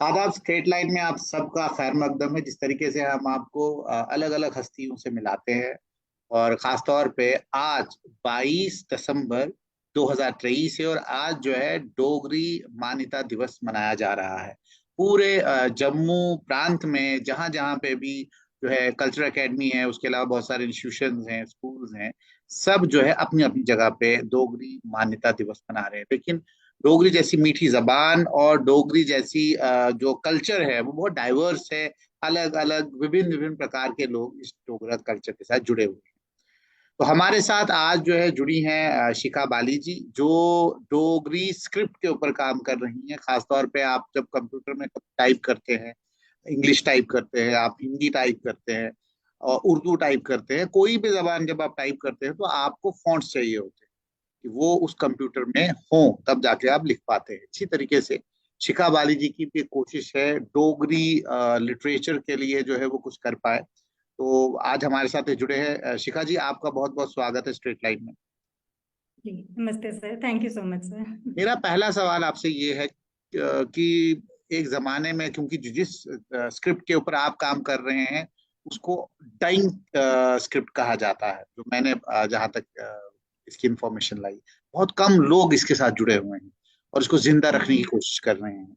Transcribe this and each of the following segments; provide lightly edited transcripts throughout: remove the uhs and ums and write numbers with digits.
आदाब। Straight line में आप सबका खैर मकदम है। जिस तरीके से हम आपको अलग अलग हस्तियों से मिलाते हैं, और खास तौर पे आज 22 दिसंबर 2023 है, और आज जो है डोगरी मान्यता दिवस मनाया जा रहा है। पूरे जम्मू प्रांत में जहां जहां पे भी जो है कल्चरल एकेडमी है, उसके अलावा बहुत सारे इंस्टीट्यूशंस हैं, स्कूल्स हैं, सब जो है अपनी अपनी जगह पे डोगरी मान्यता दिवस मना रहे हैं। लेकिन डोगरी जैसी मीठी जबान और डोगरी जैसी जो कल्चर है वो बहुत डाइवर्स है। अलग अलग विभिन्न विभिन्न प्रकार के लोग इस डोगरा कल्चर के साथ जुड़े हुए हैं। तो हमारे साथ आज जो है जुड़ी हैं शिखा बाली जी, जो डोगरी स्क्रिप्ट के ऊपर काम कर रही हैं। खासतौर पे आप जब कंप्यूटर में टाइप करते हैं, इंग्लिश टाइप करते हैं, आप हिंदी टाइप करते हैं और उर्दू टाइप करते हैं, कोई भी जबान जब आप टाइप करते हैं तो आपको फॉन्ट्स चाहिए होते हैं कि वो उस कंप्यूटर में हो, तब जाके आप लिख पाते हैं। इसी तरीके से शिखा बाली जी की भी एक कोशिश है डोगरी लिटरेचर के लिए जो है वो कुछ कर पाए। तो आज हमारे साथ ये जुड़े हैं। शिखा जी, आपका बहुत बहुत स्वागत है स्ट्रेट लाइन में। जी नमस्ते sir, thank you so much sir. मेरा पहला सवाल आपसे ये है कि एक जमाने में, क्योंकि जिस स्क्रिप्ट के ऊपर आप काम कर रहे हैं उसको डाइंग स्क्रिप्ट कहा जाता है, जो मैंने जहां तक इसकी इंफॉर्मेशन लाई, बहुत कम लोग इसके साथ जुड़े हुए हैं और इसको जिंदा रखने की हम्म। कोशिश कर रहे हैं।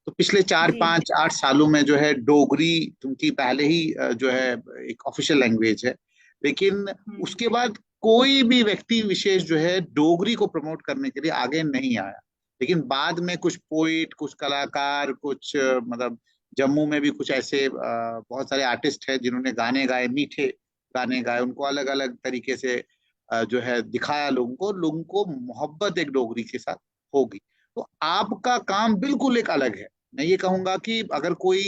तो पिछले चार जी। पांच आठ सालों में जो है डोगरी, क्योंकि पहले ही जो है एक ऑफिशियल लैंग्वेज है, लेकिन हम्म। उसके बाद कोई भी व्यक्ति विशेष जो है डोगरी को प्रमोट करने के लिए आगे नहीं आया। लेकिन बाद में कुछ पोइट, कुछ कलाकार, कुछ मतलब जम्मू में भी कुछ ऐसे बहुत सारे आर्टिस्ट हैं जिन्होंने गाने गाए, मीठे गाने गाए, उनको अलग अलग तरीके से जो है दिखाया लोगों को मोहब्बत एक डोगरी के साथ होगी। तो आपका काम बिल्कुल एक अलग है। मैं ये कहूंगा कि अगर कोई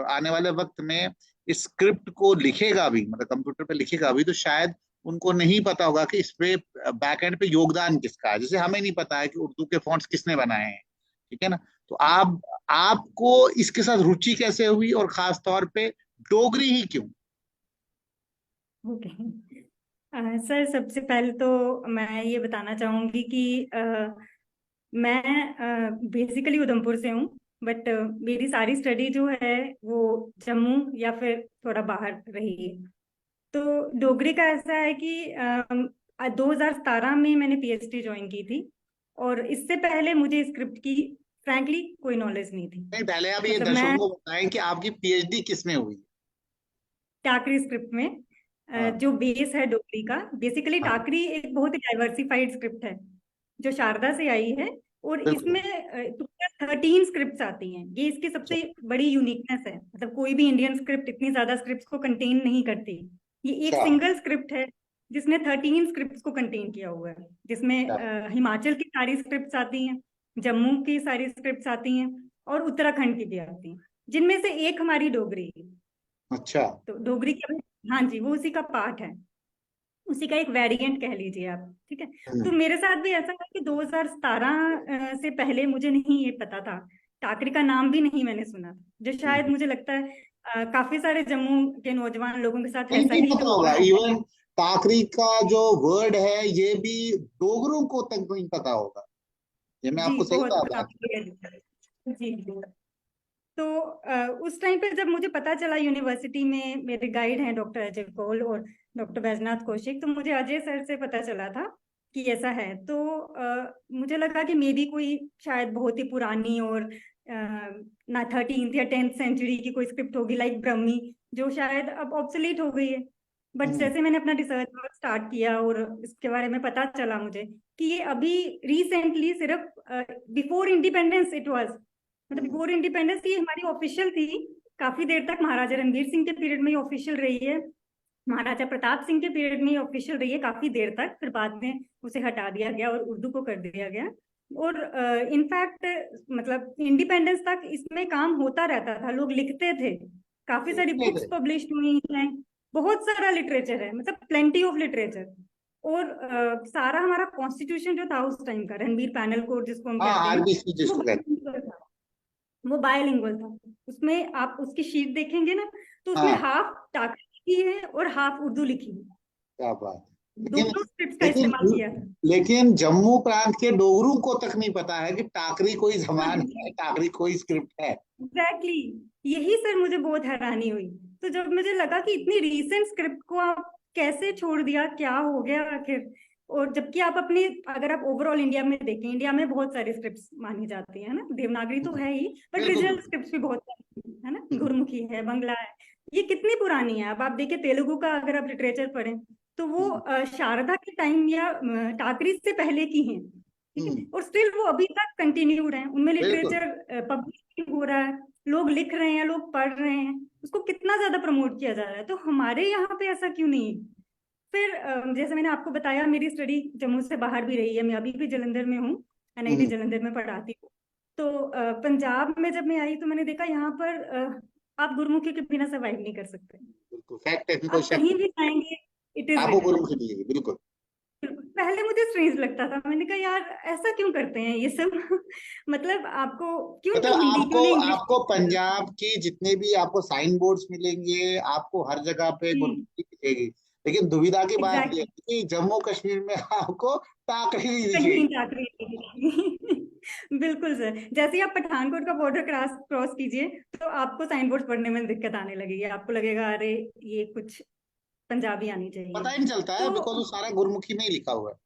आने वाले वक्त में इस स्क्रिप्ट को लिखेगा भी, मतलब कंप्यूटर पे लिखेगा भी, तो शायद उनको नहीं पता होगा कि इस पे बैक एंड पे योगदान किसका है। जैसे हमें नहीं पता है कि उर्दू के फॉन्ट्स किसने बनाए हैं, ठीक है ना। तो आपको इसके साथ रुचि कैसे हुई, और खास तौर पे डोगरी ही क्यों? ओके। सर सबसे पहले तो मैं ये बताना चाहूंगी कि मैं बेसिकली उधमपुर से हूँ, बट मेरी सारी स्टडी जो है वो जम्मू या फिर थोड़ा बाहर रही है। तो डोगरी का ऐसा है कि 2017 में मैंने पीएचडी ज्वाइन की थी, और इससे पहले मुझे स्क्रिप्ट की फ्रैंकली कोई नॉलेज नहीं थी। नहीं, पहले आप ये मतलब दर्शकों मैं को बताएं कि आपकी पीएचडी किस में हुई? टाकरी स्क्रिप्ट में, हाँ, जो बेस है डोगरी का। बेसिकली हाँ, टाकरी एक बहुत ही डाइवर्सिफाइड स्क्रिप्ट है जो शारदा से आई है, और बिल्कुल। इसमें 13 स्क्रिप्ट्स आती हैं। ये इसकी अच्छा, सबसे बड़ी यूनिकनेस है। मतलब कोई भी इंडियन स्क्रिप्ट इतनी ज्यादा स्क्रिप्ट्स को कंटेन नहीं करती। ये एक अच्छा, सिंगल स्क्रिप्ट है जिसने 13 स्क्रिप्ट्स को कंटेन किया हुआ है, जिसमें अच्छा, हिमाचल की सारी स्क्रिप्ट्स आती हैं, जम्मू की सारी स्क्रिप्ट्स आती हैं, और उत्तराखंड की भी आती हैं, जिनमें से एक हमारी डोगरी है। अच्छा। तो डोगरी के, हाँ जी, वो उसी का पार्ट है, उसी का एक वेरिएंट कह लीजिए आप। ठीक है। तो हम्म, मेरे साथ भी ऐसा है कि 2017 से पहले मुझे नहीं ये पता था, टाकरी का नाम भी नहीं मैंने सुना था, जो शायद हम्म। मुझे लगता है काफी सारे जम्मू के नौजवान लोगों के साथ नहीं, ऐसा नहीं ही पता होगा। होगा। इवन टाकरी का जो वर्ड है ये भी डोगरों को तक नहीं पता होगा। ये मैं जी आपको सही बहुत बात। काफी है। जी जी। तो उस टाइम पे जब मुझे पता चला, यूनिवर्सिटी में मेरे गाइड हैं डॉक्टर अजय कौल और डॉक्टर बैजनाथ कौशिक, तो मुझे अजय सर से पता चला था कि ऐसा है। तो मुझे लगा कि मे बी कोई शायद बहुत ही पुरानी और ना 13th या 10th सेंचुरी की कोई स्क्रिप्ट होगी, लाइक ब्रह्मी, जो शायद अब ऑब्सोलीट हो गई है। बट हम्म, जैसे मैंने अपना रिसर्च वर्क स्टार्ट किया और इसके बारे में पता चला मुझे कि ये अभी रिसेंटली, सिर्फ बिफोर इंडिपेंडेंस इट वाज, मतलब हम्म। बिफोर इंडिपेंडेंस ये हमारी ऑफिशियल थी। काफी देर तक महाराजा रणवीर सिंह के पीरियड में ये ऑफिशियल रही है, महाराजा प्रताप सिंह के पीरियड में ये ऑफिशियल रही है काफी देर तक, फिर बाद में उसे हटा दिया गया और उर्दू को कर दिया गया। और इनफैक्ट मतलब इंडिपेंडेंस तक इसमें काम होता रहता था, लोग लिखते थे, काफी सारी लिखते बुक्स थे। पब्लिश हुई हैं, बहुत सारा लिटरेचर है, मतलब प्लेंटी ऑफ लिटरेचर। और सारा हमारा कॉन्स्टिट्यूशन जो था उस टाइम का, रणवीर पैनल कोड जिसको हम हाँ, कहते हैं, आरबीसी वो जिसको कहते bilingual था। वो बायलिंगुअल था। उसमें आप उसकी शीट देखेंगे ना, तो हैं। उसमें हाँ, हाफ टाकरी लिखी है और हाफ उर्दू लिखी है। क्या बात। लेकिन दोनों स्क्रिप्ट का लेकिन इस्तेमाल किया था। लेकिन जम्मू प्रांत के डोगरों को तक नहीं पता है कि टाकरी कोई हाँ जबान जी। है, टाकरी कोई स्क्रिप्ट है। एग्जैक्टली यही सर मुझे बहुत हैरानी हुई। तो जब मुझे लगा कि इतनी रीसेंट स्क्रिप्ट को आप कैसे छोड़ दिया, क्या हो गया आखिर। और जबकि आप अपनी, अगर आप ओवरऑल इंडिया में देखें, इंडिया में बहुत सारी स्क्रिप्ट्स मानी जाती है ना, देवनागरी तो है ही, बट बिल्कुल रीजनल बिल्कुल। स्क्रिप्ट्स भी बहुत सारी है ना, हम्म, गुरमुखी है, बंगला है। ये कितनी पुरानी है। अब आप देखिए तेलुगु का अगर आप लिटरेचर पढ़ें तो वो हम्म, शारदा के टाइम या टाकरी से पहले की हैं, ठीक है, हम्म, और स्टिल वो अभी तक कंटिन्यूड है, उनमें बिल्कुल। लिटरेचर पब्लिश हो रहा है, लोग लिख रहे हैं, लोग पढ़ रहे हैं, उसको कितना ज्यादा प्रमोट किया जा रहा है। तो हमारे यहाँ पे ऐसा क्यों नहीं है। फिर जैसे मैंने आपको बताया, मेरी स्टडी जम्मू से बाहर भी रही है, मैं अभी भी जलंधर में हूँ, एनआईटी हम्म, जलंधर में पढ़ाती हूँ। तो पंजाब में जब मैं आई तो मैंने देखा यहाँ पर आप गुरुमुखी के बिना सर्वाइव नहीं कर सकते। बिल्कुल फैक्ट है, इसमें कोई आप शक कहीं नहीं। भी जाएंगे, इट इज आपको रिटन। गुरु से मिलेगी, बिल्कुल। पहले मुझे स्ट्रेंज लगता था, मैंने कहा यार ऐसा क्यों करते हैं ये सब मतलब आपको क्यों मतलब नहीं हिंदी, क्यों आपको नहीं इंग्लिश। आपको पंजाब की जितने भी आपको साइन बोर्ड्स मिलेंगे, आपको हर जगह पे जी गुरमुखी दिखेगी। लेकिन दुविधा की बात यह एग्जैक्टली, है कि जम्मू कश्मीर में आपको टाकरी नहीं कहीं दिखेगी। जाकर बिल्कुल सर, जैसे ही आप पठानकोट का बॉर्डर क्रॉस क्रॉस कीजिए तो आपको साइन बोर्ड पढ़ने में दिक्कत आने लगेगी, आपको लगेगा अरे ये कुछ पंजाबी आनी चाहिए। पता ही नहीं चलता है, तो बिकॉज वो सारा गुरमुखी में ही लिखा हुआ है।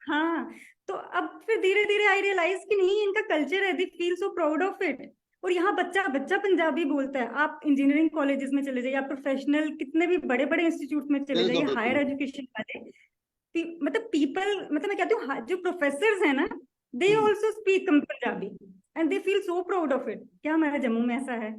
हाँ, तो अब फिर धीरे धीरे आई रियलाइज कि नहीं, इनका कल्चर है, दे feel so proud of it. और यहाँ बच्चा बच्चा पंजाबी बोलता है। आप इंजीनियरिंग कॉलेजेस में चले जाइए, आप प्रोफेशनल कितने भी बड़े बड़े इंस्टीट्यूट में चले बिल्कुल जाइए, हायर बिल्कुल। एजुकेशन वाले, मतलब पीपल, मतलब मैं कहती हूँ जो प्रोफेसर है ना, they hmm, also speak Punjabi and they feel so proud of it. क्या हमारे जम्मू में ऐसा है?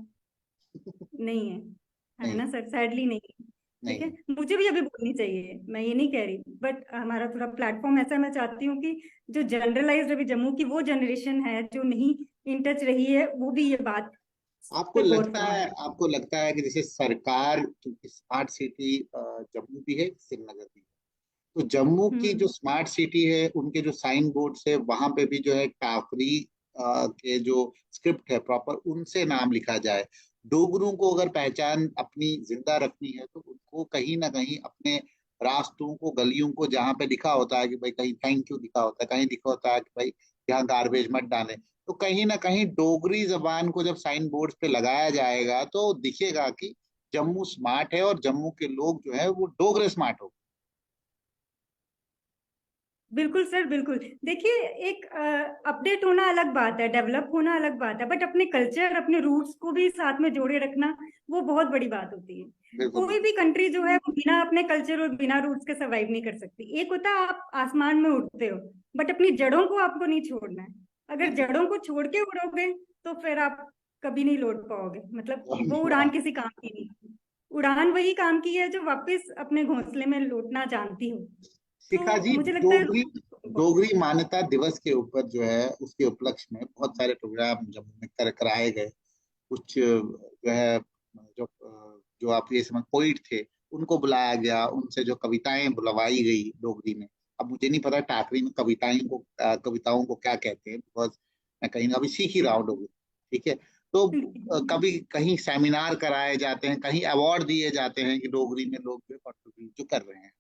नहीं है नहीं ना सर, सैडली नहीं है। ठीक है, नहीं। मुझे भी अभी बोलनी चाहिए, मैं ये नहीं कह रही, बट हमारा थोड़ा प्लेटफॉर्म ऐसा, मैं चाहती हूँ कि जो जनरलाइज्ड अभी जम्मू की वो जनरेशन है जो नहीं इन टच रही है, वो भी ये बात आपको पे गौर लगता है फरमाए। आपको लगता है कि जैसे सरकार, क्योंकि स्मार्ट सिटी जम्मू भी है, श्रीनगर भी है, तो जम्मू की जो हम्म स्मार्ट सिटी है, उनके जो साइन बोर्ड है वहां पे भी जो है टाकरी के जो स्क्रिप्ट है प्रॉपर, उनसे नाम लिखा जाए। डोगरों को अगर पहचान अपनी जिंदा रखनी है तो उनको कहीं ना कहीं अपने रास्तों को, गलियों को, जहाँ पे लिखा होता है कि भाई कहीं थैंक यू लिखा होता है, कहीं लिखा होता है कि भाई यहाँ गार्बेज मत डालें, तो कहीं ना कहीं डोगरी जबान को जब साइन बोर्ड पे लगाया जाएगा तो दिखेगा कि जम्मू स्मार्ट है और जम्मू के लोग जो है वो डोगरे स्मार्ट हो। बिल्कुल सर, बिल्कुल। देखिए, एक अपडेट होना अलग बात है, डेवलप होना अलग बात है, बट अपने कल्चर, अपने रूट्स को भी साथ में जोड़े रखना वो बहुत बड़ी बात होती है। बिल्कुल कोई बिल्कुल। भी कंट्री जो है वो बिना अपने कल्चर और बिना रूट्स के सरवाइव नहीं कर सकती। एक होता है आप आसमान में उड़ते हो, बट अपनी जड़ों को आपको नहीं छोड़ना है। अगर बिल्कुल जड़ों को छोड़ के उड़ोगे तो फिर आप कभी नहीं लौट पाओगे, मतलब वो बिल्कुल। उड़ान किसी काम की नहीं। उड़ान वही काम की है जो वापस अपने घोंसले में लौटना जानती हो। शिखा तो जी, मुझे लगता है डोगरी डोगरी मान्यता दिवस के ऊपर जो है उसके उपलक्ष्य में बहुत सारे प्रोग्राम जम्मू में कराए गए। कुछ जो है, जो आप ये समझ पोइट थे, उनको बुलाया गया, उनसे जो कविताएं बुलवाई गई डोगरी में। अब मुझे नहीं पता टाकरी में कविताओं को क्या कहते हैं, बिकॉज मैं कहीं ना अभी सीख ही रहा हूँ डोगरी। ठीक है। तो कभी कहीं सेमिनार कराए जाते हैं, कहीं अवार्ड दिए जाते हैं कि डोगरी में लोग जो कंट्रीब्यूट जो कर रहे हैं।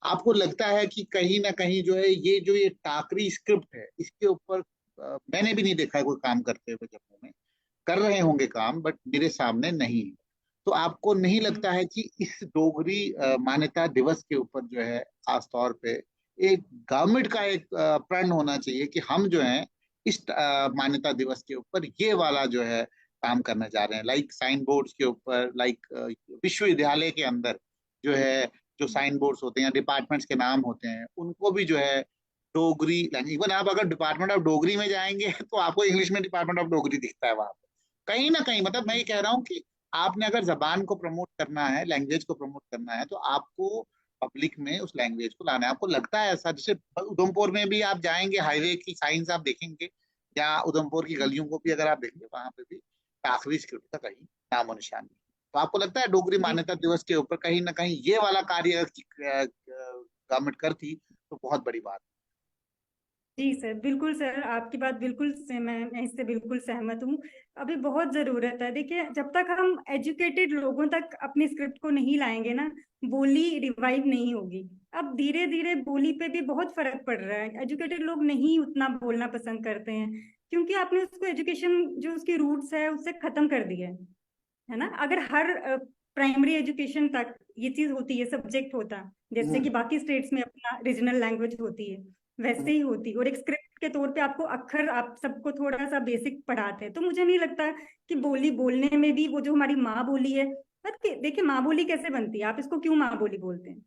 आपको लगता है कि कहीं ना कहीं जो है ये टाकरी स्क्रिप्ट है, इसके ऊपर मैंने भी नहीं देखा है कोई काम करते हुए जम्मू में। कर रहे होंगे काम, बट मेरे सामने नहीं है। तो आपको नहीं लगता है कि इस डोगरी मान्यता दिवस के ऊपर जो है खास तौर पे एक गवर्नमेंट का एक प्रण होना चाहिए कि हम जो है इस मान्यता दिवस के ऊपर ये वाला जो है काम करने जा रहे हैं, लाइक साइन बोर्ड्स के ऊपर, लाइक विश्वविद्यालय के अंदर जो है, जो साइन बोर्ड्स होते हैं, डिपार्टमेंट्स के नाम होते हैं, उनको भी जो है डोगरी लैंग्वेज, इवन आप अगर डिपार्टमेंट ऑफ डोगरी में जाएंगे तो आपको इंग्लिश में डिपार्टमेंट ऑफ डोगरी दिखता है वहां पे। कहीं ना कहीं, मतलब मैं ये कह रहा हूँ कि आपने अगर जबान को प्रमोट करना है, लैंग्वेज को प्रमोट करना है, तो आपको पब्लिक में उस लैंग्वेज को लाना है। आपको लगता है ऐसा? जैसे उधमपुर में भी आप जाएंगे, हाईवे की साइंस आप देखेंगे, या उधमपुर की गलियों को भी अगर आप देखेंगे, वहां पे भी आखिरी स्क्रिप्ट का कहीं नामो निशान नहीं। तो आपको लगता है डोगरी जी मान्यता दिवस के ऊपर कहीं ना कहीं ये वाला कार्य गवर्नमेंट करती तो बहुत बड़ी बात। जी सर, बिल्कुल सर, आपकी बात बिल्कुल से मैं इससे बिल्कुल सहमत हूँ। अभी बहुत जरूरत है। देखिए, जब तक हम एजुकेटेड लोगों तक अपनी स्क्रिप्ट को नहीं लाएंगे ना, बोली रिवाइव नहीं होगी। अब धीरे धीरे बोली पे भी बहुत फर्क पड़ रहा है, एजुकेटेड लोग नहीं उतना बोलना पसंद करते हैं। क्योंकि आपने उसको एजुकेशन जो उसकी रूट्स है उससे खत्म कर दिया है ना। अगर हर प्राइमरी एजुकेशन तक ये चीज होती है, सब्जेक्ट होता जैसे कि बाकी स्टेट्स में अपना रीजनल लैंग्वेज होती है वैसे ही होती, और एक स्क्रिप्ट के तौर पे आपको अक्षर आप सबको थोड़ा सा बेसिक पढ़ाते हैं, तो मुझे नहीं लगता कि बोली बोलने में भी वो जो हमारी माँ बोली है, देखिए माँ बोली कैसे बनती है, आप इसको क्यों माँ बोली बोलते हैं,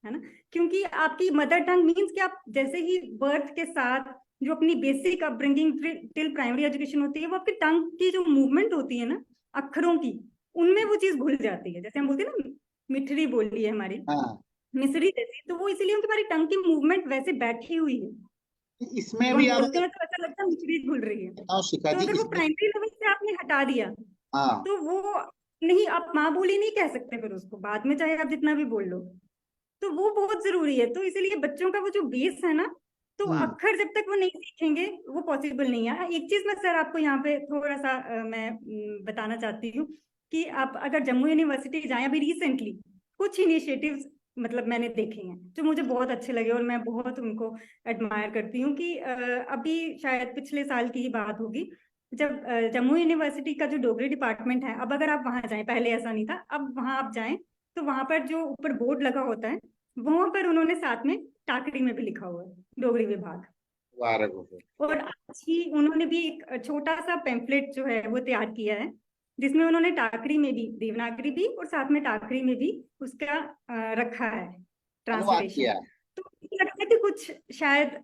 है ना। क्योंकि आपकी मदर टंग मीन्स कि आप जैसे ही बर्थ के साथ जो अपनी basic upbringing till primary education होती है, वो आपकी टंग की जो मूवमेंट होती है ना अक्षरों की, उनमें वो चीज घुल जाती है। जैसे हम बोलते हैं ना मिठड़ी बोली है हमारी, हाँ, मिसरी जैसी, तो वो इसीलिए उनकी हमारी टंग की मूवमेंट वैसे बैठी हुई है। इसमें जब हम भी आप बोलते हैं तो ऐसा लगता है मिसरी घुल रही है। बताओ शिखा तो जी, अगर वो इसमें प्राइमरी लेवल से आपने हटा दिया हाँ। तो वो नहीं, आप माँ बोली नहीं कह सकते फिर उसको बाद में, चाहे आप जितना भी बोल लो। तो वो बहुत जरूरी है। तो इसीलिए बच्चों का वो जो बेस है ना, तो हम्म। अक्षर जब तक वो नहीं सीखेंगे वो पॉसिबल नहीं है। एक चीज मैं सर आपको यहाँ पे थोड़ा सा मैं बताना चाहती हूँ कि आप अगर जम्मू यूनिवर्सिटी जाएं, अभी रिसेंटली कुछ इनिशिएटिव्स मतलब मैंने देखे हैं जो मुझे बहुत अच्छे लगे और मैं बहुत उनको एडमायर करती हूँ कि अभी शायद पिछले साल की ही बात होगी, जब जम्मू यूनिवर्सिटी का जो डोगरी डिपार्टमेंट है, अब अगर आप वहां जाएं, पहले ऐसा नहीं था, अब वहां आप जाएं तो वहां पर जो ऊपर बोर्ड लगा होता है वहां पर उन्होंने साथ में टाकरी में भी लिखा हुआ है डोगरी विभाग। मुबारक हो फिर। और आज ही उन्होंने भी एक छोटा सा पेम्पलेट जो है वो तैयार किया है, जिसमें उन्होंने टाकरी में भी, देवनागरी भी और साथ में टाकरी में भी उसका रखा है अनुवाद ट्रांसलेशन। किया है। तो मुझे लगता है कि कुछ शायद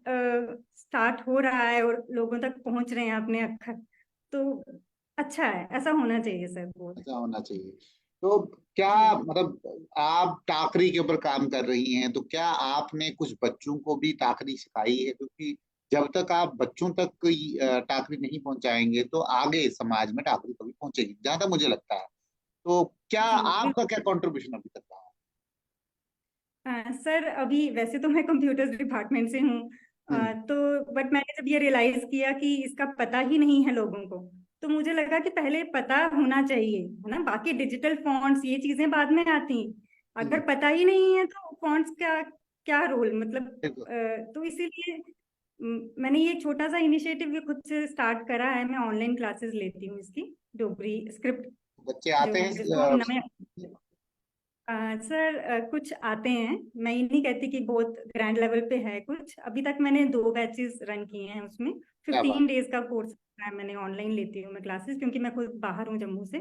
स्टार्ट हो रहा है और लोगों तक पहुंच रहे हैं अपने अक्षर। तो अच्छा है, ऐसा होना चाहिए सर बहुत। ऐसा होना चाहिए। तो क्या जी मतलब आप टाकरी के ऊपर काम कर रही हैं, तो क्या आपने कुछ बच्चों को भी टाकरी सिखाई है? क्योंकि जब तक आप बच्चों तक कोई टाकरी नहीं पहुंचाएंगे तो आगे समाज में टाकरी कभी पहुंचेगी, जहां तक मुझे लगता है। तो क्या जी आपका क्या बिल्कुल। कंट्रीब्यूशन अभी तक रहा सर अभी वैसे तो मैं कंप्यूटर्स डिपार्टमेंट से हूँ, है? तो बट मैंने जब ये रियलाइज किया कि इसका पता ही नहीं है लोगों को, तो मुझे लगा कि पहले पता होना चाहिए, है ना। बाकी डिजिटल फॉन्ट्स ये चीजें बाद में आती हैं, अगर हम्म, पता ही नहीं है तो फॉन्ट्स का क्या रोल मतलब। बिल्कुल। तो इसीलिए मैंने ये छोटा सा इनिशिएटिव भी खुद से स्टार्ट करा है। मैं ऑनलाइन क्लासेस लेती हूँ इसकी, डोगरी स्क्रिप्ट बच्चे आते जो हैं जिसको हम नए सर कुछ आते हैं, मैं ये नहीं कहती कि बहुत ग्रैंड लेवल पे है, कुछ अभी तक मैंने 2 बैचेस रन किए हैं उसमें। क्या बात। 15 डेज का कोर्स है, मैंने ऑनलाइन लेती हूँ मैं क्लासेस, क्योंकि मैं खुद बाहर हूँ जम्मू से,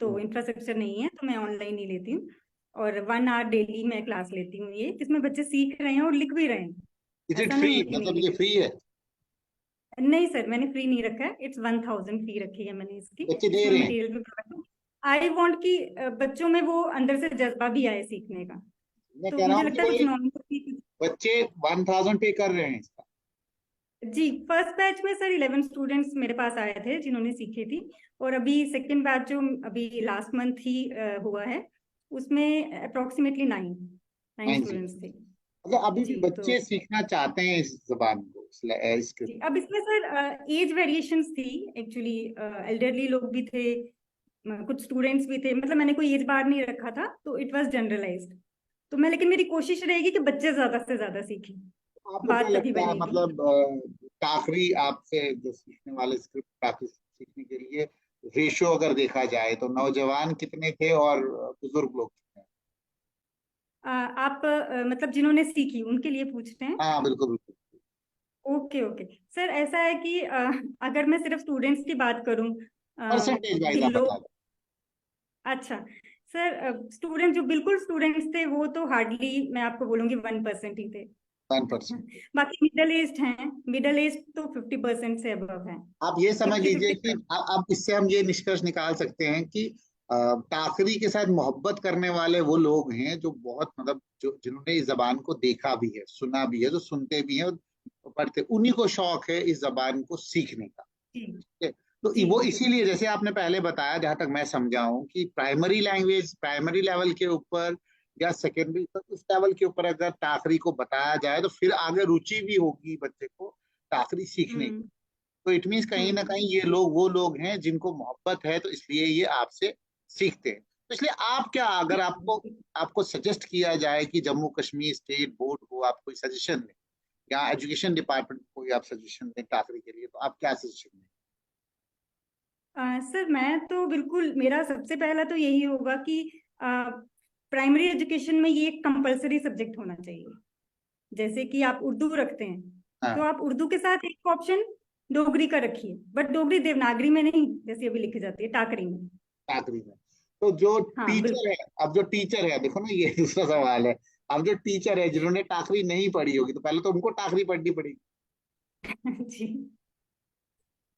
तो हम्म। इंफ्रास्ट्रक्चर नहीं है, तो मैं ऑनलाइन ही लेती हूँ। और 1 आवर डेली मैं क्लास लेती हूँ ये, जिसमें बच्चे सीख रहे हैं और लिख भी रहे हैं। इज इट ऐसा फ्री? नहीं है कि नहीं मतलब लिख ये फ्री है? रहे। नहीं सर, मैंने फ्री नहीं रखा है, इट्स 1000 फी रखी है मैंने इसकी। बच्चे दे इसमें रहे हैं? मटेरियल भी प्रोवाइड, आई वॉन्ट कि बच्चों में वो अंदर से जज्बा भी आए सीखने का। मैं तो कह रहा मुझे हूँ कि लगता है कुछ वही नॉर्मल। बच्चे 1000 पे कर रहे हैं इसका। जी फर्स्ट बैच में सर 11 स्टूडेंट्स मेरे पास आए थे जिन्होंने सीखे थी, और अभी सेकंड बैच जो अभी लास्ट मंथ ही हुआ है, उसमें अप्रोक्सीमेटली 9 9 स्टूडेंट्स थे। सीटें। मतलब अभी भी जी तो बच्चे सीखना चाहते हैं इस जबान को, स्क्रिप्ट। जी अब इसमें सर एज वेरिएशंस थी एक्चुअली, एल्डरली लोग भी थे, कुछ स्टूडेंट्स भी थे, मतलब मैंने कोई एज बार नहीं रखा था, तो इट वाज जनरलाइज्ड। तो मैं, लेकिन मेरी कोशिश रहेगी कि बच्चे ज्यादा से ज्यादा सीखें, आपको क्या बात तभी लगता है, बनेगी। मतलब टाकरी आपसे जो सीखने वाले स्क्रिप्ट टाकरी सीखने के लिए रेशो अगर देखा जाए तो नौजवान कितने थे और बुजुर्ग लोग कितने? आप मतलब जिन्होंने सीखी उनके लिए पूछते हैं। हाँ, बिल्कुल बिल्कुल। ओके ओके सर, ऐसा है कि अगर मैं सिर्फ स्टूडेंट्स की बात करूं परसेंटेज कि वाइज आप बता लोग, दो। अच्छा सर स्टूडेंट जो बिल्कुल स्टूडेंट्स थे वो तो हार्डली मैं आपको बोलूंगी 1% ही थे। 1%। बाकी मिडल एज हैं, मिडल एज तो 50% से अबव है, आप ये समझ फिफ्टी लीजिए कि 50। अब इससे हम ये निष्कर्ष निकाल सकते हैं कि टाकरी के साथ मोहब्बत करने वाले वो लोग हैं जो बहुत, मतलब जो जिन्होंने इस जबान को देखा भी है, सुना भी है, जो सुनते भी हैं और पढ़ते, उन्हीं को शौक है इस जबान को सीखने का। जी ठीक है? तो जी वो इसीलिए, जैसे आपने पहले बताया, जहां तक मैं समझा हूं, कि प्राइमरी लैंग्वेज, प्राइमरी लेवल के ऊपर या सेकेंडरी तक उस लेवल के ऊपर अगर टाकरी को बताया जाए तो फिर आगे रुचि भी होगी बच्चे को टाकरी सीखने की। हम्म तो इट मीन्स कहीं ना हम्म कहीं ये लोग वो लोग हैं जिनको मोहब्बत है, तो इसलिए ये आपसे सीखते हैं। तो इसलिए आप क्या, अगर आपको आपको सजेस्ट किया जाए कि जम्मू कश्मीर स्टेट बोर्ड को आप कोई सजेशन दें, या एजुकेशन डिपार्टमेंट को कोई आप सजेशन दें टाकरी के लिए, तो आप क्या सजेशन दें? सर मैं तो बिल्कुल, मेरा सबसे पहला तो यही होगा कि प्राइमरी एजुकेशन में ये एक कंपलसरी सब्जेक्ट होना चाहिए। जैसे कि आप उर्दू रखते हैं, तो हाँ, आप उर्दू के साथ एक ऑप्शन डोगरी का रखिए, बट डोगरी देवनागरी में नहीं, जैसे अभी लिखी जाती है टाकरी में। टाकरी में। तो जो हाँ टीचर बिल्कुल। है, अब जो टीचर है, देखो ना, ये दूसरा सवाल है। अब जो टीचर है जिन्होंने टाकरी नहीं पढ़ी होगी, तो पहले तो उनको टाकरी पढ़नी पड़ेगी। जी,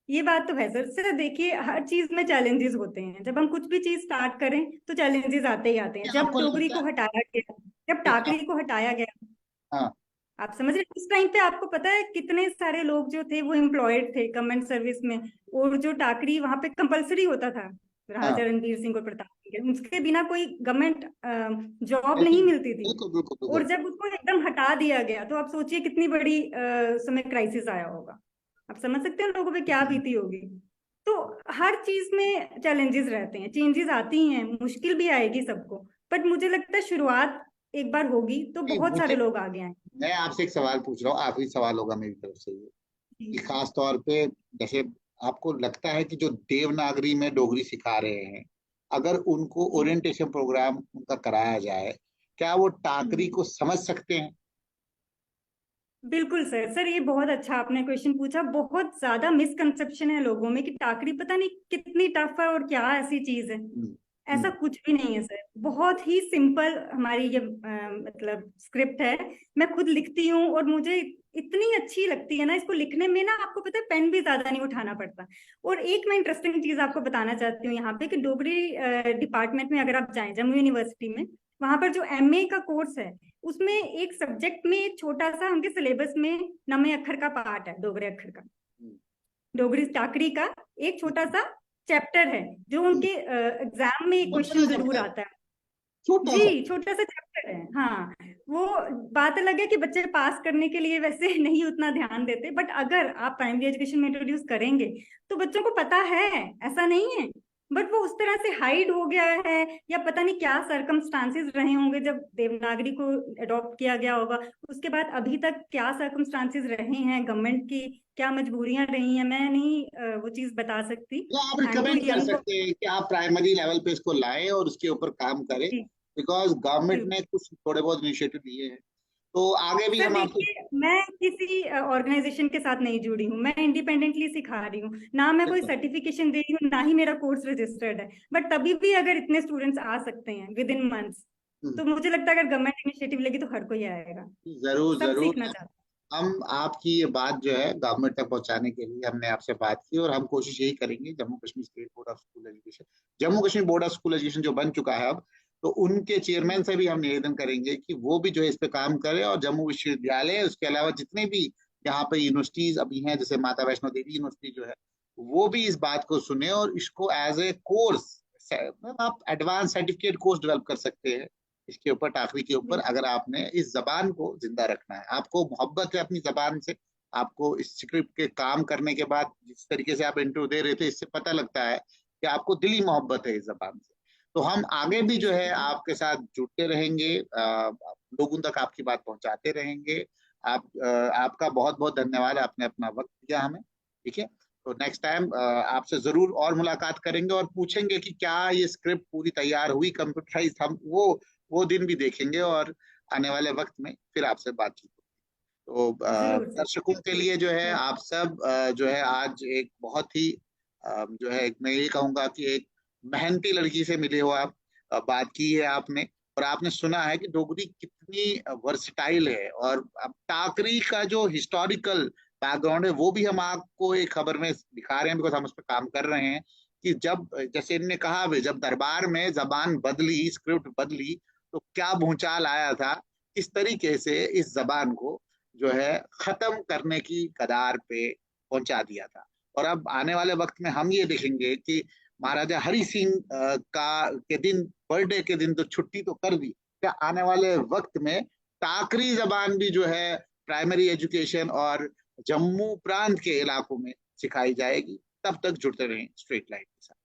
ये बात तो है सर। सर देखिए, हर चीज में चैलेंजेस होते हैं। जब हम कुछ भी चीज स्टार्ट करें तो चैलेंजेस आते ही आते हैं। क्या जब आपको डोगरी लगता को है हटाया गया, जब कि टाकरी को हटाया गया, हाँ, आप समझ रहे हैं, उस टाइम पे आपको पता है कितने सारे लोग जो थे वो एम्प्लॉयड थे गवर्नमेंट सर्विस में। और जो टाकरी वहां पे कंपलसरी होता था, हाँ, राजा रणबीर सिंह और प्रताप सिंह के, उसके बिना कोई गवर्नमेंट जॉब बिल्कुल नहीं मिलती थी। बिल्कुल बिल्कुल और बिल्कुल। जब उसको एकदम हटा दिया गया, तो आप सोचिए कितनी बड़ी समय क्राइसिस आया होगा। आप समझ सकते हैं लोगों पे क्या बीती होगी। तो हर चीज में चैलेंजेस रहते हैं, चेंजेस आती हैं, मुश्किल भी आएगी सबको। बट मुझे लगता है शुरुआत एक बार होगी तो नहीं, बहुत सारे मुझे, लोग आगे आएंगे। मैं आपसे एक सवाल पूछ रहा हूँ, आखिरी सवाल होगा मेरी तरफ से ये, कि जी। खास तौर पे, जैसे आपको लगता है कि जो देवनागरी में डोगरी सिखा रहे हैं, अगर उनको जी। ओरिएंटेशन प्रोग्राम उनका कराया जाए, क्या वो टाकरी हम्म। को समझ सकते हैं? बिल्कुल सर। सर ये बहुत अच्छा आपने क्वेश्चन पूछा। बहुत ज्यादा मिसकंसेप्शन है लोगों में कि टाकरी पता नहीं कितनी टफ है और क्या ऐसी चीज है। हम्म, ऐसा हम्म, कुछ भी नहीं है सर। बहुत ही सिंपल हमारी ये मतलब स्क्रिप्ट है। मैं खुद लिखती हूँ और मुझे इतनी अच्छी लगती है ना इसको लिखने में। ना आपको पता है पेन भी ज्यादा नहीं उठाना पड़ता। और एक मैं इंटरेस्टिंग चीज आपको बताना चाहती हूँ यहाँ पे कि डोगरी डिपार्टमेंट में अगर आप जाएं जम्मू यूनिवर्सिटी में, वहां पर जो एमए का कोर्स है, उसमें एक सब्जेक्ट में एक छोटा सा उनके सिलेबस में नवे अक्षर का पार्ट है, डोगरे अक्षर का, हम्म, डोगरी टाकरी का एक छोटा हम्म, सा चैप्टर है, जो हम्म। उनके एग्जाम में बहुत बड़ा क्वेश्चन जरूर चैप्टर है, आता है। छोटा सा। जी, छोटा सा चैप्टर है। हाँ, वो बात अलग है कि बच्चे पास करने के लिए वैसे नहीं उतना ध्यान देते, बट अगर आप प्राइमरी एजुकेशन में इंट्रोड्यूस करेंगे तो बच्चों को पता है, ऐसा नहीं है। बट वो उस तरह से हाइड हो गया है, या पता नहीं क्या सरकमस्टांसेस रहे होंगे जब देवनागरी को अडॉप्ट किया गया होगा। उसके बाद अभी तक क्या सरकमस्टांसेस रहे हैं, गवर्नमेंट की क्या मजबूरियां रही हैं, मैं नहीं वो चीज बता सकती। तो आप आई एम टू रिकमेंड कर यंग फॉर। सकते हैं कि आप प्राइमरी लेवल पे इसको लाएं और उसके ऊपर काम करें, जी बिकॉज गवर्नमेंट बिल्कुल। ने कुछ थोड़े बहुत इनिशिएटिव लिए हैं। तो आगे भी सर हम आपसे, देखिए, मैं किसी ऑर्गेनाइजेशन के साथ नहीं जुड़ी हूँ, मैं इंडिपेंडेंटली सिखा रही हूँ ना, मैं कोई सर्टिफिकेशन दे रही हूँ, ना ही मेरा कोर्स रजिस्टर्ड है। बट तभी भी अगर इतने स्टूडेंट्स आ सकते हैं विद इन मंथ्स, तो मुझे लगता है अगर गवर्नमेंट इनिशिएटिव लेगी तो हर कोई आएगा। जरूर सब जरूर, सीखना चाहते हम आपकी ये बात जो है गवर्नमेंट तक पहुंचाने के लिए हमने आपसे बात की, और हम कोशिश यही करेंगे, Jammu Kashmir state board of school education, Jammu Kashmir board of school education जो बन चुका है अब, तो उनके चेयरमैन से भी हम निवेदन करेंगे कि वो भी जो है इस पे काम करे, और जम्मू विश्वविद्यालय, उसके अलावा जितने भी यहाँ पे यूनिवर्सिटीज अभी हैं, जैसे माता वैष्णो देवी यूनिवर्सिटी जो है, वो भी इस बात को सुने और इसको एज ए कोर्स, आप एडवांस सर्टिफिकेट कोर्स डेवलप कर सकते हैं इसके ऊपर, टाकरी के हैं। ऊपर, अगर आपने इस जबान को जिंदा रखना है, आपको मोहब्बत है अपनी जबान से। आपको इस स्क्रिप्ट के काम करने के बाद जिस तरीके से आप इंटरव्यू दे रहे थे, इससे पता लगता है कि आपको दिली मोहब्बत है इस जबान से। तो हम आगे भी जी जो है शुक्रिया। आपके साथ जुड़ते रहेंगे, लोगों तक आपकी बात पहुंचाते रहेंगे। आपका बहुत बहुत धन्यवाद, आपने अपना वक्त दिया हमें। ठीक है, तो नेक्स्ट टाइम आपसे जरूर और मुलाकात करेंगे और पूछेंगे कि क्या ये स्क्रिप्ट पूरी तैयार हुई, कंप्यूटराइज, हम वो दिन भी देखेंगे, और आने वाले वक्त में फिर आपसे बातचीत होगी। तो जरूर सर। दर्शकों के लिए जो है, बहुत। आप सब जो है आज एक बहुत ही जो है, मैं ये कहूंगा कि एक मेहनती लड़की से मिले हो आप, बात की है आपने, और आपने सुना है कि डोगरी कितनी वर्सटाइल है, और अब टाकरी का जो हिस्टोरिकल बैकग्राउंड है वो भी हम आपको एक खबर में दिखा रहे हैं, बिकॉज हम उस पर काम कर रहे हैं, कि जब, जैसे इनने कहा भी, जब दरबार में जबान बदली, स्क्रिप्ट बदली, तो क्या भूचाल आया था, किस तरीके से इस जबान को जो है खत्म करने की कगार पे पहुंचा दिया था। और अब आने वाले वक्त में हम ये देखेंगे कि महाराजा हरि सिंह का के दिन, बर्थडे के दिन तो छुट्टी तो कर दी, क्या आने वाले वक्त में टाकरी जबान भी जो है प्राइमरी एजुकेशन और जम्मू प्रांत के इलाकों में सिखाई जाएगी। तब तक जुड़ते रहें स्ट्रेट लाइन के साथ।